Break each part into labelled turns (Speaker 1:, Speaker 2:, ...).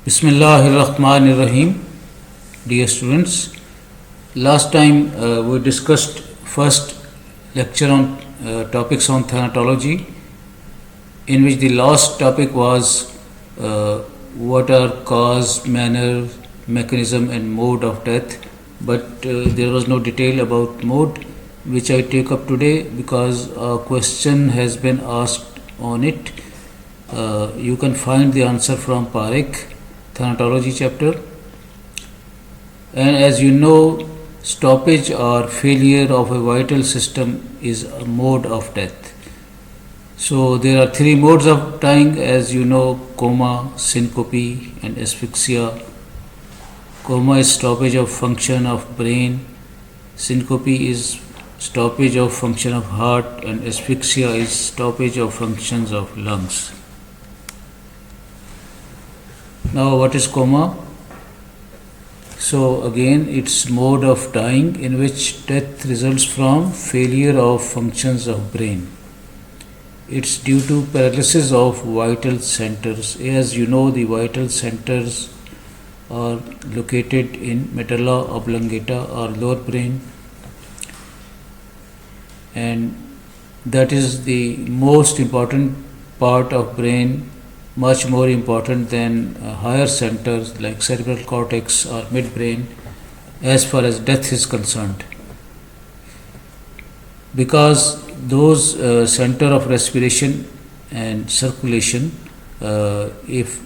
Speaker 1: Bismillahirrahmanirrahim. Dear students, last time we discussed first lecture on topics on thanatology, in which the last topic was what are cause, manner, mechanism, and mode of death. But there was no detail about mode, which I take up today because a question has been asked on it. You can find the answer from Parekh, Thanatology chapter. And as you know, stoppage or failure of a vital system is a mode of death. So there are three modes of dying, as you know: coma, syncope, and asphyxia. Coma is stoppage of function of brain, syncope is stoppage of function of heart, and asphyxia is stoppage of functions of lungs. Now, what is coma? So, again, it's mode of dying in which death results from failure of functions of brain. It's due to paralysis of vital centers. As you know, the vital centers are located in medulla oblongata or lower brain, and that is the most important part of brain, much more important than higher centers like cerebral cortex or midbrain as far as death is concerned, because those center of respiration and circulation, if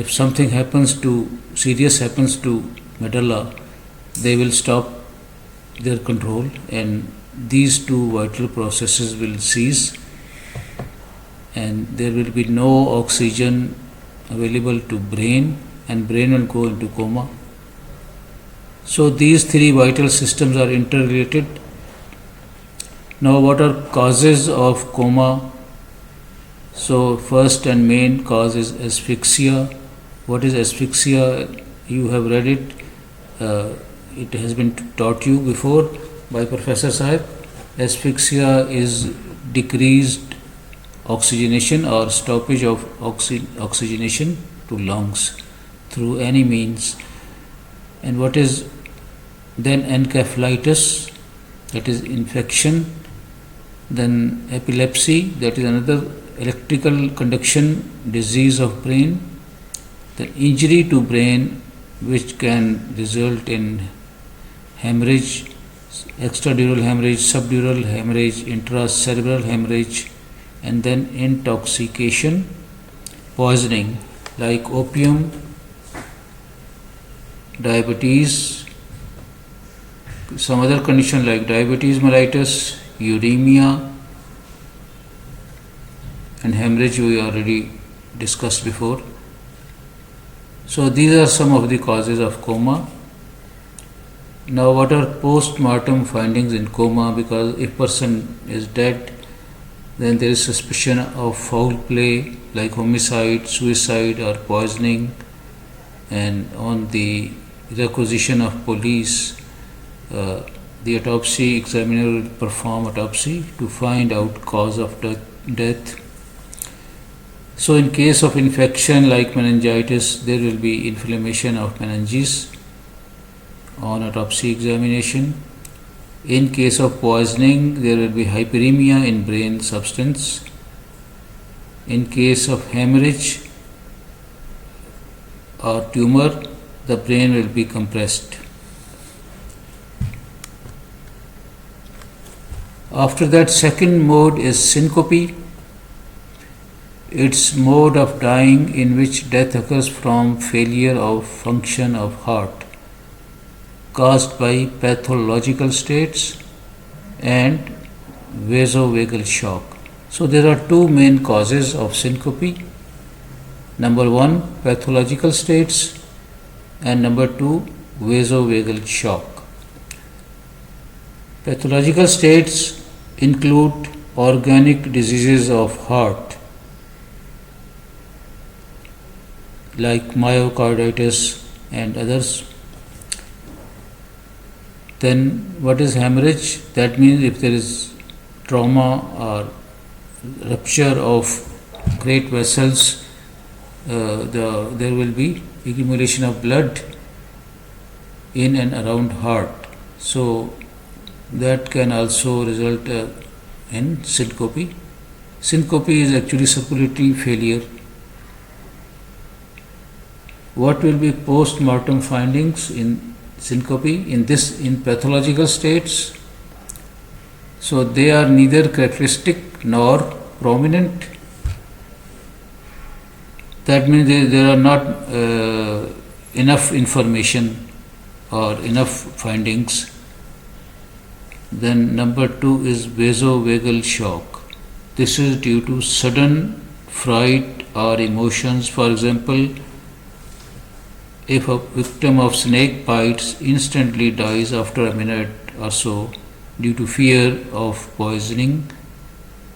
Speaker 1: something serious happens to medulla, they will stop their control and these two vital processes will cease, and there will be no oxygen available to brain, and brain will go into coma. So these three vital systems are interrelated. Now, what are causes of coma? So first and main cause is asphyxia. What is asphyxia? You have read it. It has been taught you before by Professor Sahib. Asphyxia is decreased oxygenation or stoppage of oxygenation to lungs through any means. And what is then encephalitis? That is infection. Then epilepsy, that is another electrical conduction disease of brain. Then injury to brain, which can result in hemorrhage, extradural hemorrhage, subdural hemorrhage, intracerebral hemorrhage, and then intoxication, poisoning like opium, diabetes, some other condition like diabetes mellitus, uremia, and hemorrhage we already discussed before. So these are some of the causes of coma. Now, what are post-mortem findings in coma? Because if person is dead, then there is suspicion of foul play like homicide, suicide, or poisoning, and on the requisition of police, the autopsy examiner will perform autopsy to find out cause of death. So in case of infection like meningitis, there will be inflammation of meninges on autopsy examination. In case of poisoning, there will be hyperemia in brain substance. In case of hemorrhage or tumor, the brain will be compressed. After that, second mode is syncope. It's mode of dying in which death occurs from failure of function of heart caused by pathological states and vasovagal shock. So there are two main causes of syncope. Number one, pathological states, and number two, vasovagal shock. Pathological states include organic diseases of heart like myocarditis and others. Then what is hemorrhage? That means if there is trauma or rupture of great vessels there will be accumulation of blood in and around heart. So that can also result in syncope. Syncope is actually circulatory failure. What will be post-mortem findings in syncope in pathological states? So they are neither characteristic nor prominent. That means there are not enough information or enough findings. Then number 2 is vasovagal shock. This is due to sudden fright or emotions. For example, if a victim of snake bites instantly dies after a minute or so due to fear of poisoning,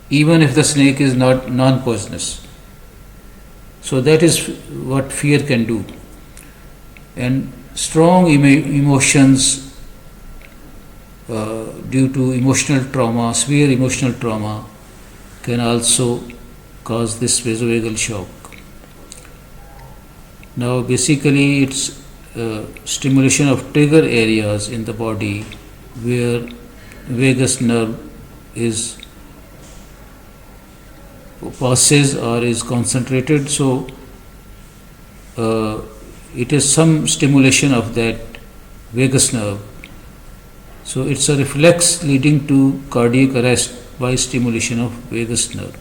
Speaker 1: even if the snake is not non-poisonous. So that is what fear can do. And strong emotions due to emotional trauma, severe emotional trauma, can also cause this vasovagal shock. Now basically it's stimulation of trigger areas in the body where vagus nerve is passes or is concentrated. So it is some stimulation of that vagus nerve. So it's a reflex leading to cardiac arrest by stimulation of vagus nerve.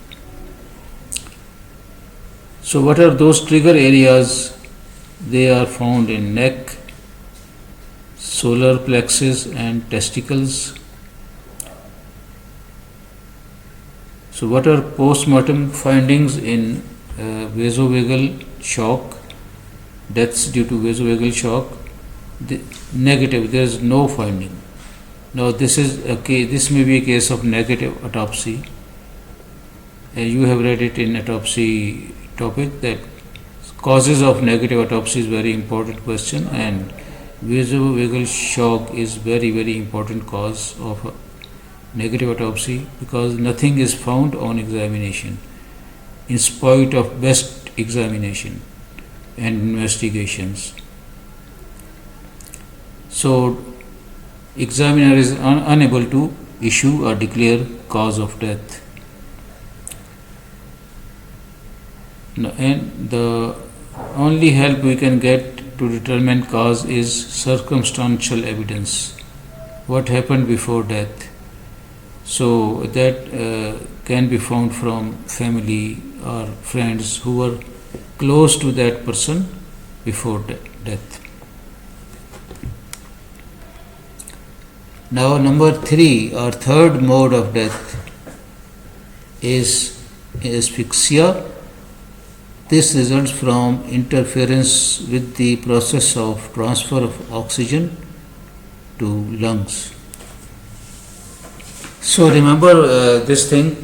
Speaker 1: So what are those trigger areas? They are found in neck, solar plexus and testicles. So what are post-mortem findings in vasovagal shock, deaths due to vasovagal shock? Negative, there is no finding. Now this may be a case of negative autopsy. You have read it in autopsy topic that causes of negative autopsy is very important question, and vasovagal shock is very, very important cause of negative autopsy because nothing is found on examination in spite of best examination and investigations. So examiner is unable to issue or declare cause of death. And the only help we can get to determine cause is circumstantial evidence. What happened before death? So that can be found from family or friends who were close to that person before death. Now number 3 or third mode of death is asphyxia. This results from interference with the process of transfer of oxygen to lungs. So remember this thing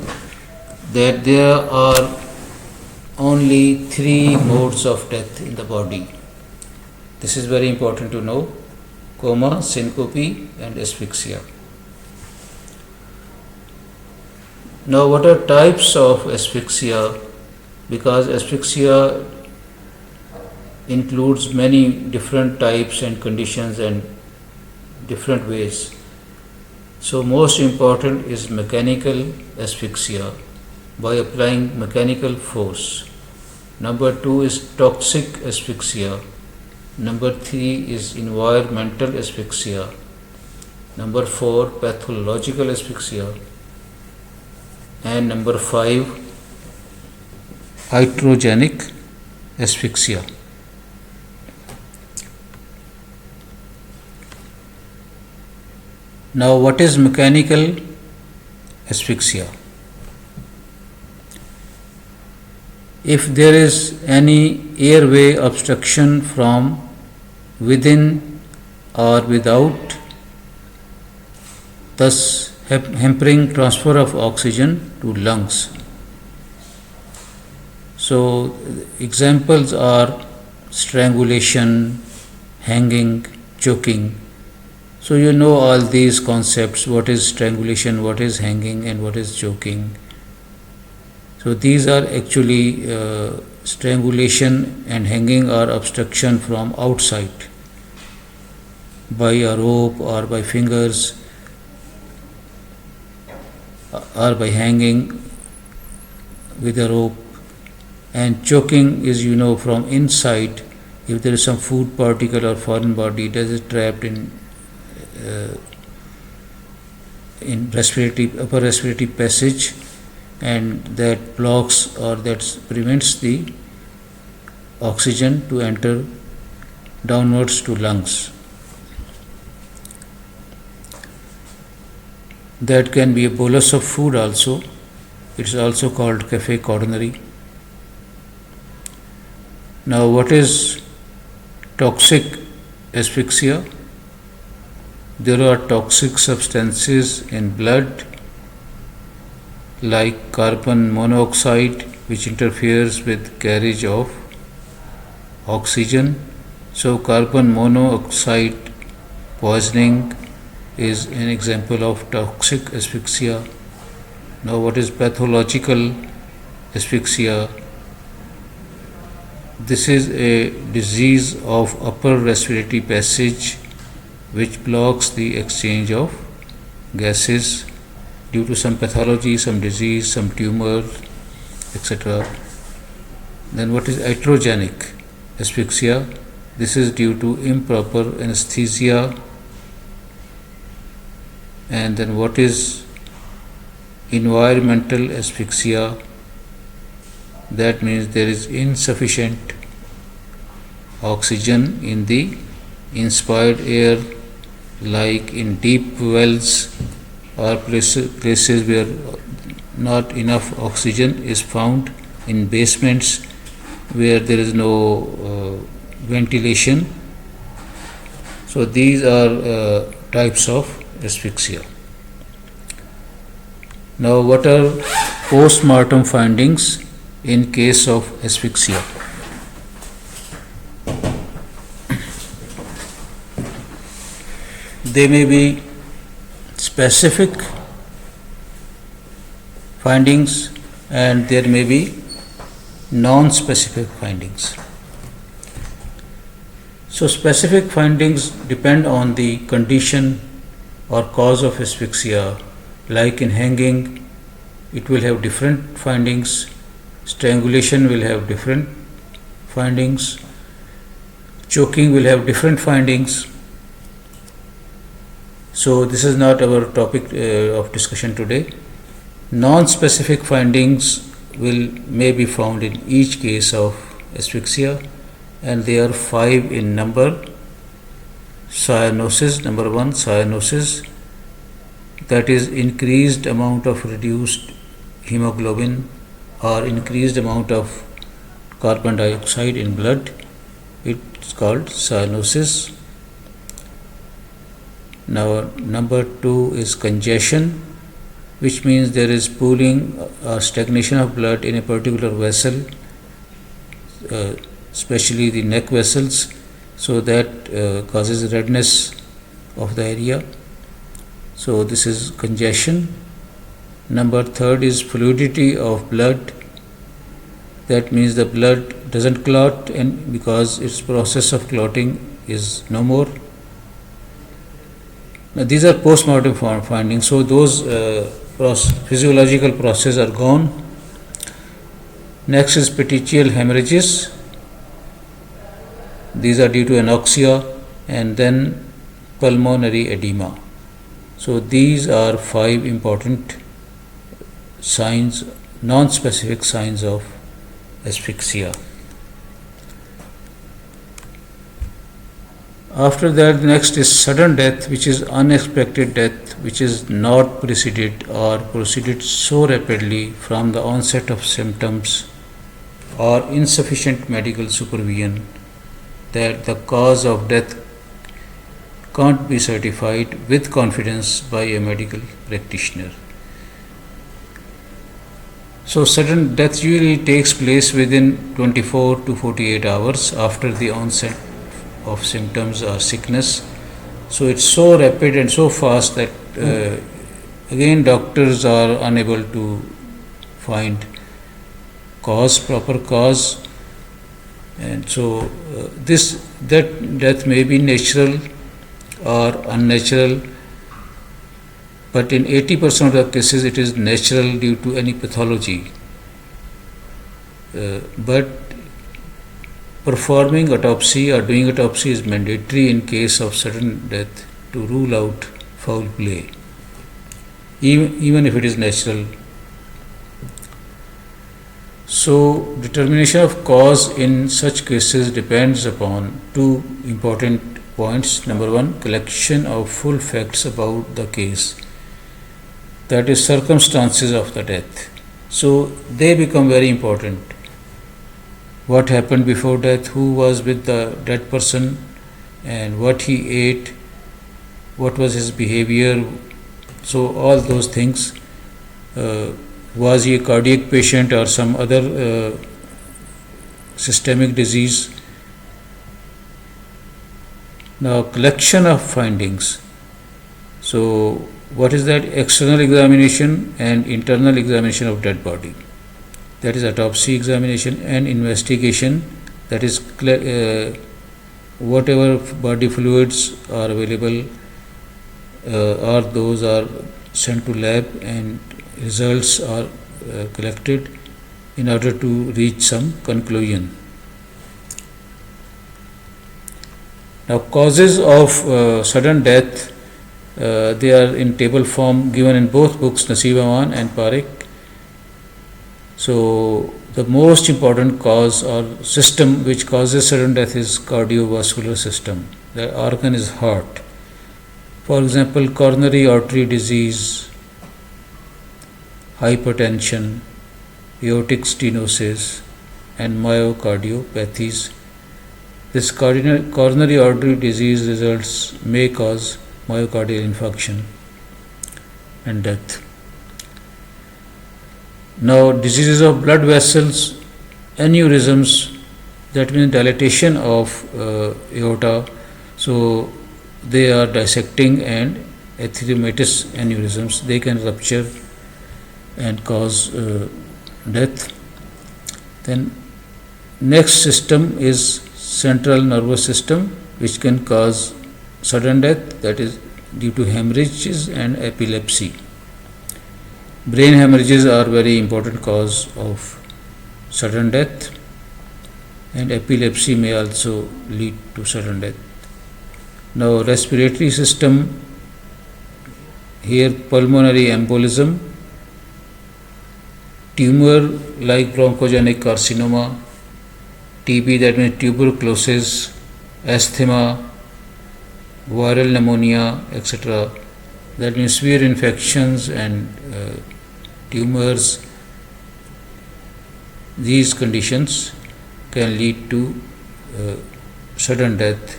Speaker 1: that there are only 3 modes of death in the body. This is very important to know: coma, syncope and asphyxia. Now what are types of asphyxia? Because asphyxia includes many different types and conditions and different ways. So most important is mechanical asphyxia by applying mechanical force. Number 2 is toxic asphyxia. Number 3 is environmental asphyxia. Number 4 pathological asphyxia. And number 5 iatrogenic asphyxia. Now what is mechanical asphyxia? If there is any airway obstruction from within or without, thus hampering transfer of oxygen to lungs. So examples are strangulation, hanging, choking. So you know all these concepts: what is strangulation, what is hanging, and what is choking. So these are actually strangulation and hanging or obstruction from outside by a rope or by fingers or by hanging with a rope. And choking is, from inside. If there is some food particle or foreign body that is trapped in upper respiratory passage, and that blocks or that prevents the oxygen to enter downwards to lungs. That can be a bolus of food also. It's also called café coronary. Now, what is toxic asphyxia? There are toxic substances in blood like carbon monoxide, which interferes with carriage of oxygen. So carbon monoxide poisoning is an example of toxic asphyxia. Now, what is pathological asphyxia? This is a disease of upper respiratory passage which blocks the exchange of gases due to some pathology, some disease, some tumor, etc. Then what is iatrogenic asphyxia? This is due to improper anesthesia. And then what is environmental asphyxia? That means there is insufficient oxygen in the inspired air, like in deep wells or places where not enough oxygen is found, in basements where there is no ventilation. So these are types of asphyxia. Now, what are post-mortem findings in case of asphyxia? They may be specific findings and there may be non-specific findings. So specific findings depend on the condition or cause of asphyxia. Like in hanging, it will have different findings. Strangulation will have different findings. Choking will have different findings. So this is not our topic of discussion today. Non-specific findings may be found in each case of asphyxia, and they are 5 in number. Cyanosis, number 1, cyanosis, that is increased amount of reduced hemoglobin or increased amount of carbon dioxide in blood. It's called cyanosis. Now, number 2 is congestion, which means there is pooling or stagnation of blood in a particular vessel, especially the neck vessels, so that causes redness of the area. So this is congestion. Number 3 is fluidity of blood. That means the blood doesn't clot, and because its process of clotting is no more. Now, these are post-mortem findings, so those physiological processes are gone. Next is petechial hemorrhages. These are due to anoxia, and then pulmonary edema. So these are 5 important signs, non-specific signs of asphyxia. After that, next is sudden death, which is unexpected death, which is not preceded or proceeded so rapidly from the onset of symptoms or insufficient medical supervision that the cause of death can't be certified with confidence by a medical practitioner. So sudden death usually takes place within 24 to 48 hours after the onset of symptoms or sickness. So it's so rapid and so fast that again doctors are unable to find proper cause, And so this that death may be natural or unnatural, but in 80% of the cases it is natural due to any pathology. But performing autopsy or doing autopsy is mandatory in case of sudden death to rule out foul play, even if it is natural. So, determination of cause in such cases depends upon two important points. Number one, collection of full facts about the case, that is, circumstances of the death. So, they become very important. What happened before death, who was with the dead person, and what he ate, what was his behavior. So, all those things. Was he a cardiac patient or some other systemic disease? Now, collection of findings. So, what is that? External examination and internal examination of dead body. That is autopsy examination and investigation. That is whatever body fluids are available, or those are sent to lab and results are collected in order to reach some conclusion. Now, causes of sudden death, they are in table form given in both books, Naseeb Aman and Parekh. So, the most important cause or system which causes sudden death is cardiovascular system. The organ is heart. For example, coronary artery disease, hypertension, aortic stenosis, and myocardiopathies. This coronary artery disease results may cause myocardial infarction and death. Now, diseases of blood vessels, aneurysms, that means dilatation of aorta. So, they are dissecting and erythematous aneurysms. They can rupture and cause death. Then next system is central nervous system, which can cause sudden death, that is due to hemorrhages and epilepsy. Brain hemorrhages are very important cause of sudden death, and epilepsy may also lead to sudden death. Now, respiratory system, here pulmonary embolism, tumor like bronchogenic carcinoma, TB, that means tuberculosis, asthma, viral pneumonia, etc. That means severe infections and tumors. These conditions can lead to sudden death.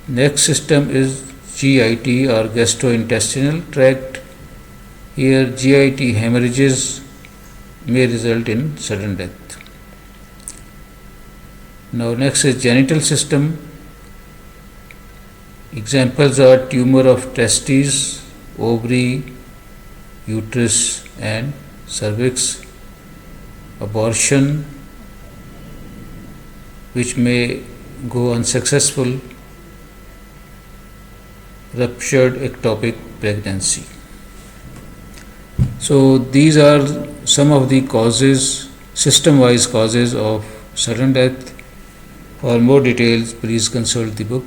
Speaker 1: Next system is GIT or gastrointestinal tract. Here GIT hemorrhages may result in sudden death. Now next is genital system. Examples are tumor of testes, ovary, uterus and cervix, abortion which may go unsuccessful, ruptured ectopic pregnancy. So these are some of the causes, system-wise causes of sudden death. For more details, please consult the book.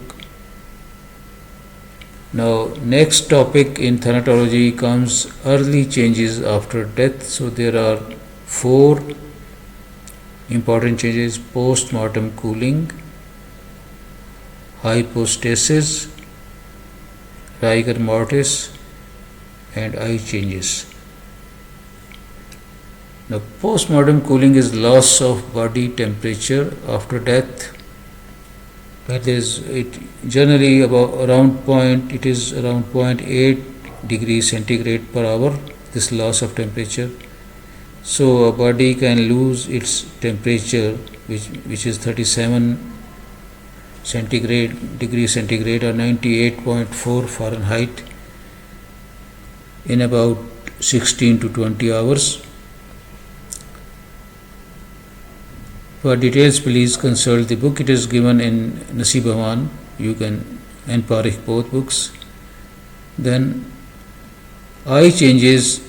Speaker 1: Now, next topic in thanatology comes early changes after death. So there are 4 important changes: post-mortem cooling, hypostasis, rigor mortis, and eye changes. Now, post-mortem cooling is loss of body temperature after death. That is, it generally around 0.8 degrees centigrade per hour, this loss of temperature. So a body can lose its temperature, which is 37 degrees centigrade or 98.4 Fahrenheit, in about 16 to 20 hours. For details, please consult the book. It is given in Nasib Aman. You can and Parikh, both books. Then eye changes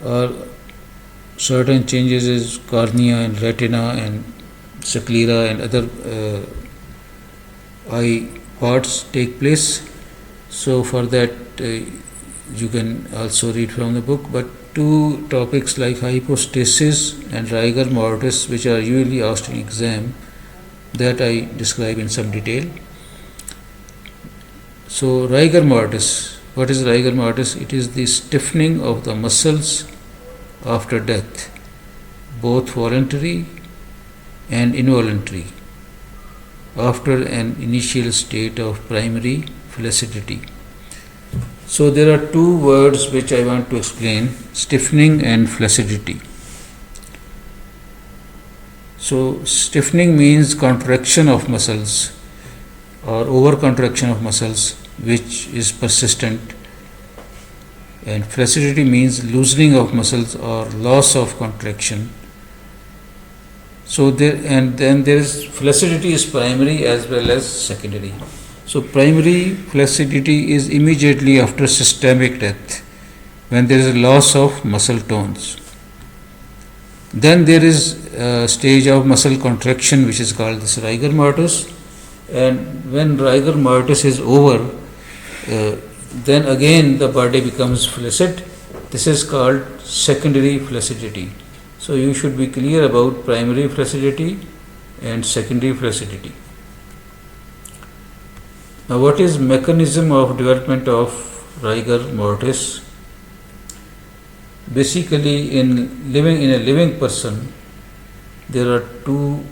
Speaker 1: are certain changes is cornea and retina and sclera and other eye parts take place. So for that you can also read from the book. But two topics like hypostasis and rigor mortis, which are usually asked in exam, that I describe in some detail. So rigor mortis, what is rigor mortis? It is the stiffening of the muscles after death, both voluntary and involuntary, after an initial state of primary flaccidity. So there are two words which I want to explain: stiffening and flaccidity. So stiffening means contraction of muscles or over contraction of muscles which is persistent, and flaccidity means loosening of muscles or loss of contraction. So then there is flaccidity is primary as well as secondary. So primary flaccidity is immediately after systemic death, when there is a loss of muscle tones. Then there is a stage of muscle contraction which is called this rigor mortis, and when rigor mortis is over, then again the body becomes flaccid. This is called secondary flaccidity. So you should be clear about primary flaccidity and secondary flaccidity. Now, what is mechanism of development of rigor mortis? Basically, in a living person, there are two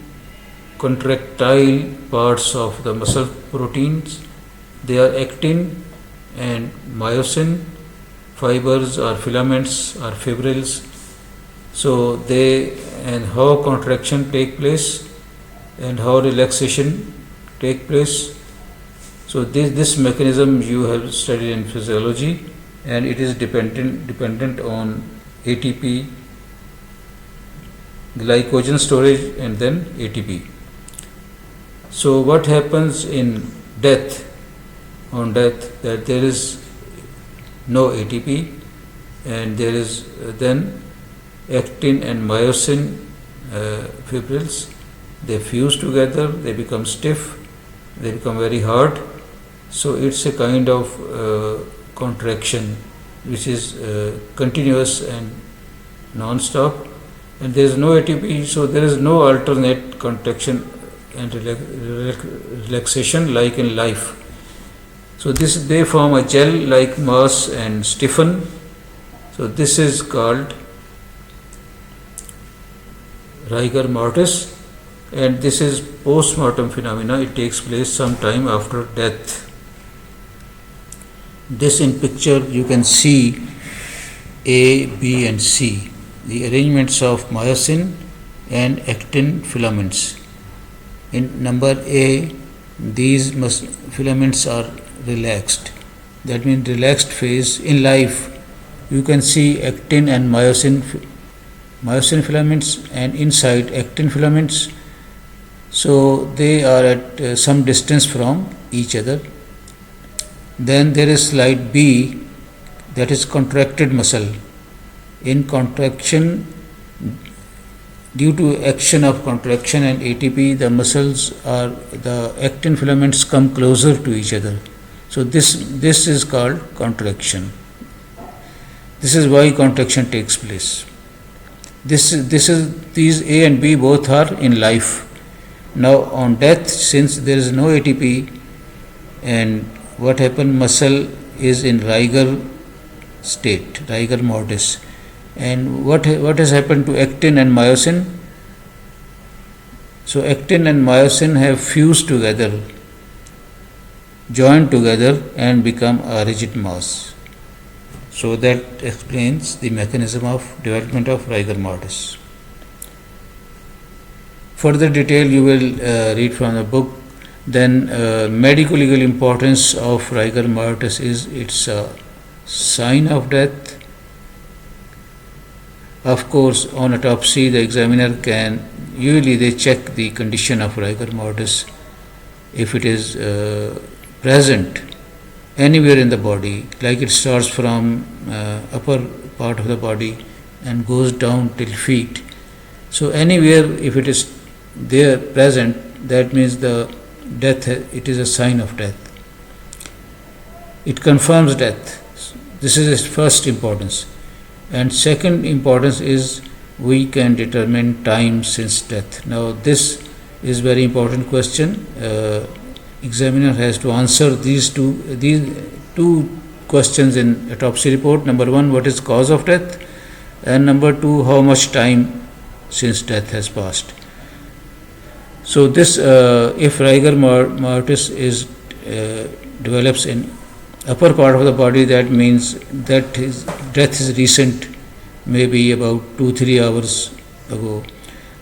Speaker 1: contractile parts of the muscle proteins. They are actin and myosin. Fibers or filaments or fibrils. So and how contraction take place and how relaxation take place. So this mechanism you have studied in physiology, and it is dependent on ATP, glycogen storage, and then ATP. So what happens in death? On death, that there is no ATP, and there is then actin and myosin fibrils. They fuse together, they become stiff, they become very hard. So it's a kind of contraction which is continuous and non-stop, and there is no ATP, so there is no alternate contraction and relaxation like in life. So they form a gel-like mass and stiffen. So this is called rigor mortis, and this is post-mortem phenomena. It takes place sometime after death. This in picture you can see A, B and C, the arrangements of myosin and actin filaments. In number A, these filaments are relaxed. That means relaxed phase. In life, you can see actin and myosin filaments, and inside actin filaments. So they are at some distance from each other. Then there is slide B, that is contracted muscle. In contraction, due to action of contraction and ATP, the actin filaments come closer to each other. So this is called contraction. This is why contraction takes place. These A and B both are in life. Now on death, since there is no ATP, and what happened, muscle is in rigor state, rigor mortis. And what has happened to actin and myosin? So actin and myosin have fused together, joined together and become a rigid mass. So that explains the mechanism of development of rigor mortis. Further detail you will read from the book. Then medico-legal importance of rigor mortis is it's a sign of death. Of course, on autopsy, the examiner can usually they check the condition of rigor mortis. If it is present anywhere in the body, like it starts from upper part of the body and goes down till feet. So anywhere if it is there present, that means the death, it is a sign of death. It confirms death. This is its first importance. And second importance is we can determine time since death. Now this is very important question. Examiner has to answer these two questions in autopsy report. Number one, what is cause of death, and number two, how much time since death has passed. So this, if rigor mortis is develops in upper part of the body, that means that his death is recent, maybe about 2-3 hours ago.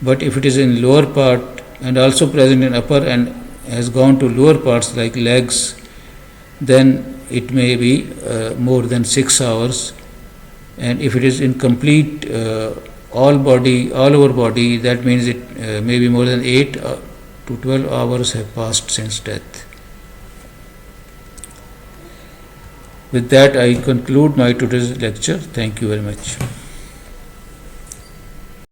Speaker 1: But if it is in lower part and also present in upper and has gone to lower parts like legs, then it may be more than 6 hours. And if it is in complete all over body, that means it may be more than 8 to 12 hours have passed since death. With that, I conclude my today's lecture. Thank you very much.